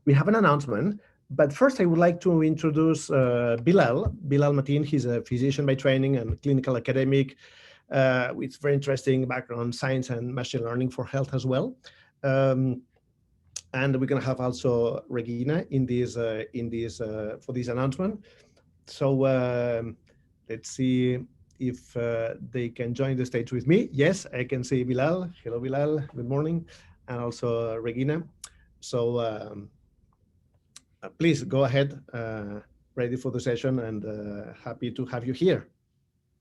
we have an announcement. But first, I would like to introduce Bilal. Bilal Mateen, he's a physician by training and clinical academic with very interesting background, science and machine learning for health as well. And we're going to have also Regina for this announcement. So let's see if they can join the stage with me. Yes, I can see Bilal. Hello, Bilal. Good morning. And also Regina. So please go ahead, ready for the session, and happy to have you here.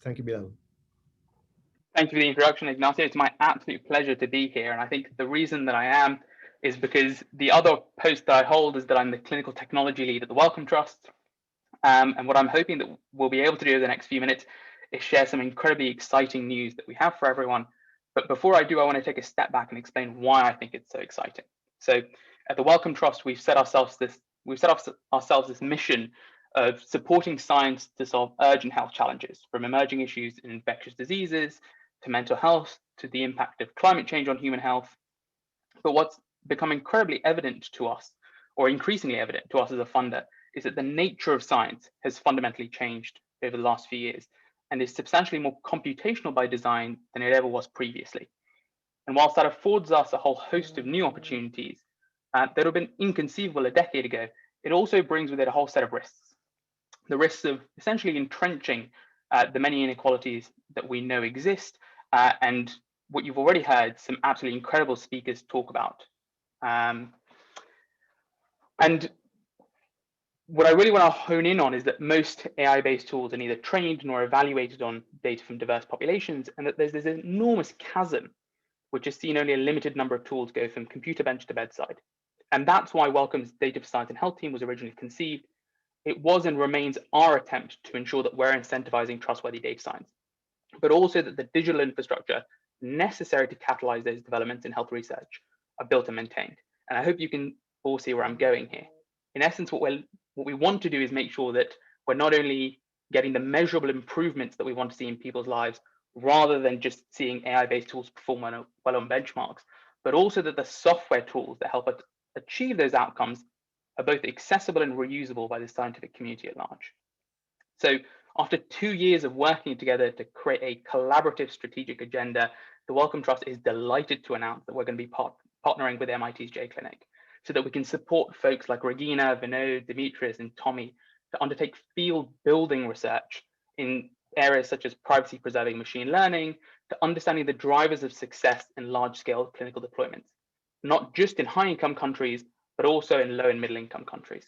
Thank you, Bilal. Thank you for the introduction, Ignacio. It's my absolute pleasure to be here. And I think the reason that I am is because the other post that I hold is that I'm the clinical technology lead at the Wellcome Trust. And what I'm hoping that we'll be able to do in the next few minutes is share some incredibly exciting news that we have for everyone. But before I do, I want to take a step back and explain why I think it's so exciting. So at the Wellcome Trust, we've set ourselves this mission of supporting science to solve urgent health challenges, from emerging issues in infectious diseases to mental health to the impact of climate change on human health. But what's become incredibly evident to us, or increasingly evident to us as a funder, is that the nature of science has fundamentally changed over the last few years and is substantially more computational by design than it ever was previously. And whilst that affords us a whole host of new opportunities that would have been inconceivable a decade ago, it also brings with it a whole set of risks. The risks of essentially entrenching the many inequalities that we know exist, and what you've already heard some absolutely incredible speakers talk about. And what I really want to hone in on is that most AI-based tools are neither trained nor evaluated on data from diverse populations, and that there's this enormous chasm which has seen only a limited number of tools go from computer bench to bedside. And that's why Wellcome's Data for Science and Health team was originally conceived. It was and remains our attempt to ensure that we're incentivizing trustworthy data science, but also that the digital infrastructure necessary to catalyze those developments in health research are built and maintained. And I hope you can all see where I'm going here. In essence, what we want to do is make sure that we're not only getting the measurable improvements that we want to see in people's lives, rather than just seeing AI-based tools perform well on benchmarks, but also that the software tools that help us achieve those outcomes are both accessible and reusable by the scientific community at large. So after 2 years of working together to create a collaborative strategic agenda, the Wellcome Trust is delighted to announce that we're going to be partnering with MIT's J Clinic so that we can support folks like Regina, Vinod, Demetrius, and Tommy to undertake field building research in areas such as privacy preserving machine learning, to understanding the drivers of success in large scale clinical deployments, not just in high income countries, but also in low and middle income countries.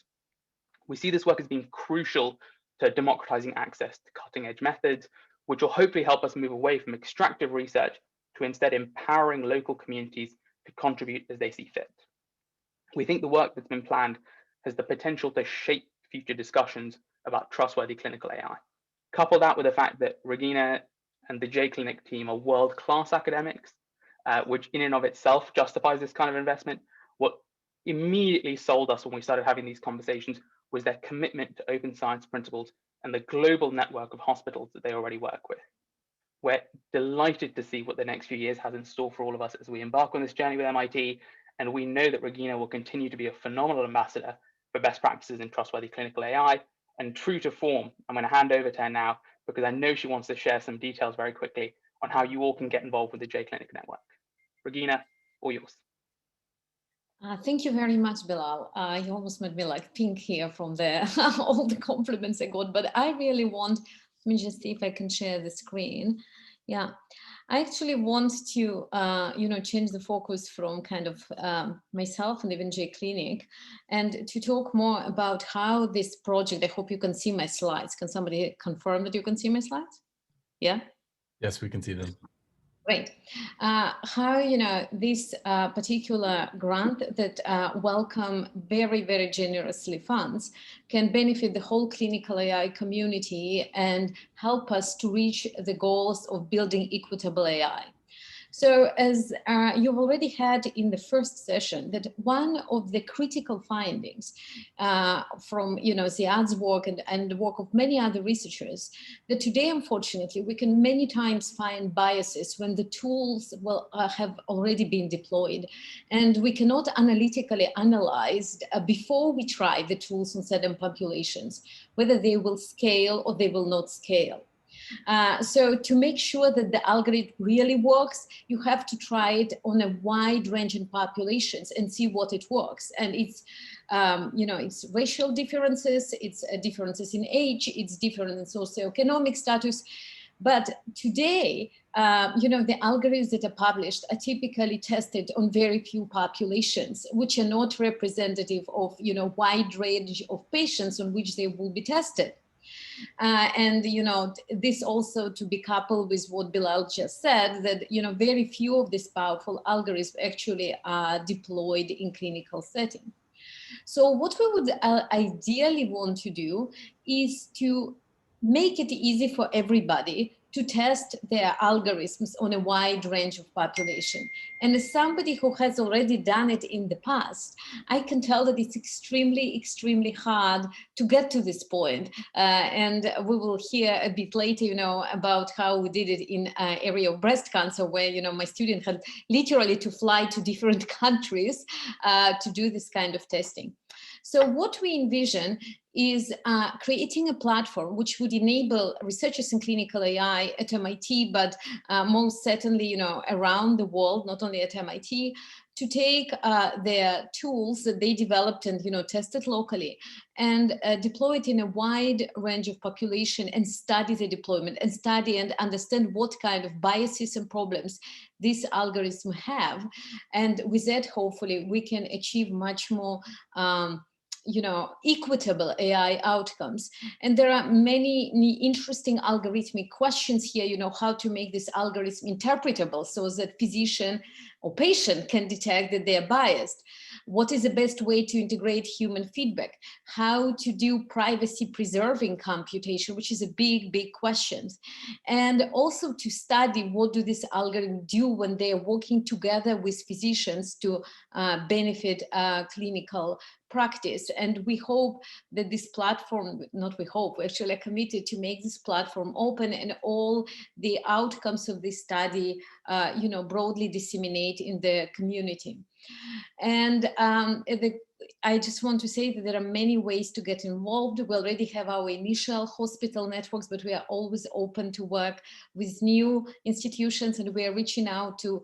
We see this work as being crucial to democratizing access to cutting edge methods, which will hopefully help us move away from extractive research to instead empowering local communities to contribute as they see fit. We think the work that's been planned has the potential to shape future discussions about trustworthy clinical AI. Couple that with the fact that Regina and the J Clinic team are world-class academics, which in and of itself justifies this kind of investment. What immediately sold us when we started having these conversations was their commitment to open science principles and the global network of hospitals that they already work with. We're delighted to see what the next few years has in store for all of us as we embark on this journey with MIT, and we know that Regina will continue to be a phenomenal ambassador for best practices in trustworthy clinical AI. And true to form, I'm going to hand over to her now because I know she wants to share some details very quickly on how you all can get involved with the J Clinic network. Regina, all yours. Thank you very much, Bilal. You almost made me like pink here from all the compliments I got, but I really want, let me just see if I can share the screen. Yeah, I actually want to, change the focus from kind of myself and even J Clinic and to talk more about how this project, I hope you can see my slides. Can somebody confirm that you can see my slides? Yeah? Yes, we can see them. Great. How, this particular grant that Wellcome very, very generously funds can benefit the whole clinical AI community and help us to reach the goals of building equitable AI. So as you've already had in the first session, that one of the critical findings from Ziad's work and the work of many other researchers, that today, unfortunately, we can many times find biases when the tools have already been deployed, and we cannot analytically analyze before we try the tools on certain populations, whether they will scale or they will not scale. So to make sure that the algorithm really works, you have to try it on a wide range of populations and see what it works. And it's, it's racial differences, it's differences in age, it's different in socioeconomic status. But today, the algorithms that are published are typically tested on very few populations, which are not representative of, wide range of patients on which they will be tested. And this also to be coupled with what Bilal just said, that very few of these powerful algorithms actually are deployed in clinical setting. So what we would ideally want to do is to make it easy for everybody to test their algorithms on a wide range of population. And as somebody who has already done it in the past, I can tell that it's extremely, extremely hard to get to this point. And we will hear a bit later, about how we did it in area of breast cancer, where, my student had literally to fly to different countries to do this kind of testing. So what we envision is creating a platform which would enable researchers in clinical AI at MIT, but most certainly, around the world, not only at MIT, to take their tools that they developed and, tested locally and deploy it in a wide range of population and study the deployment and study and understand what kind of biases and problems this algorithm have. And with that, hopefully, we can achieve much more equitable AI outcomes. And there are many interesting algorithmic questions here, how to make this algorithm interpretable so that physician or patient can detect that they're biased. What is the best way to integrate human feedback? How to do privacy preserving computation, which is a big, big question. And also to study what do these algorithms do when they are working together with physicians to benefit clinical practice. And we hope that this platform, not we hope, we actually are committed to make this platform open and all the outcomes of this study, broadly disseminate in the community. And I just want to say that there are many ways to get involved. We already have our initial hospital networks, but we are always open to work with new institutions, and we are reaching out to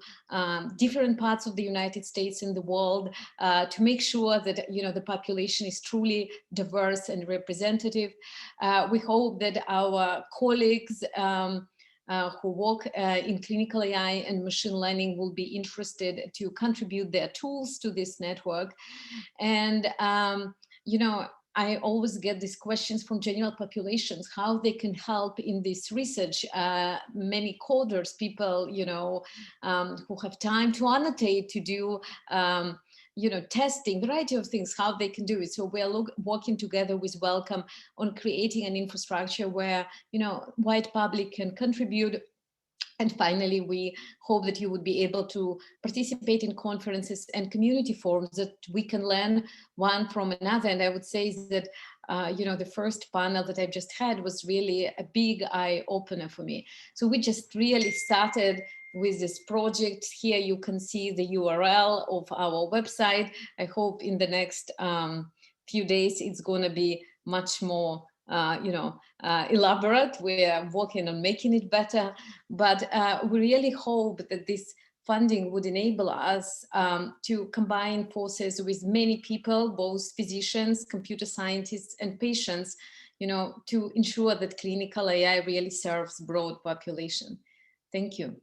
different parts of the United States and the world to make sure that the population is truly diverse and representative. We hope that our colleagues who work in clinical AI and machine learning will be interested to contribute their tools to this network. And, I always get these questions from general populations, how they can help in this research. Many coders, people, who have time to annotate, to do testing, variety of things, how they can do it. So we're working together with Wellcome on creating an infrastructure where, wide public can contribute. And finally, we hope that you would be able to participate in conferences and community forums that we can learn one from another. And I would say that, the first panel that I just had was really a big eye opener for me. So we just really started with this project. Here you can see the URL of our website. I hope in the next few days it's going to be much more elaborate. We are working on making it better, but we really hope that this funding would enable us to combine forces with many people, both physicians, computer scientists, and patients, to ensure that clinical AI really serves broad population. Thank you.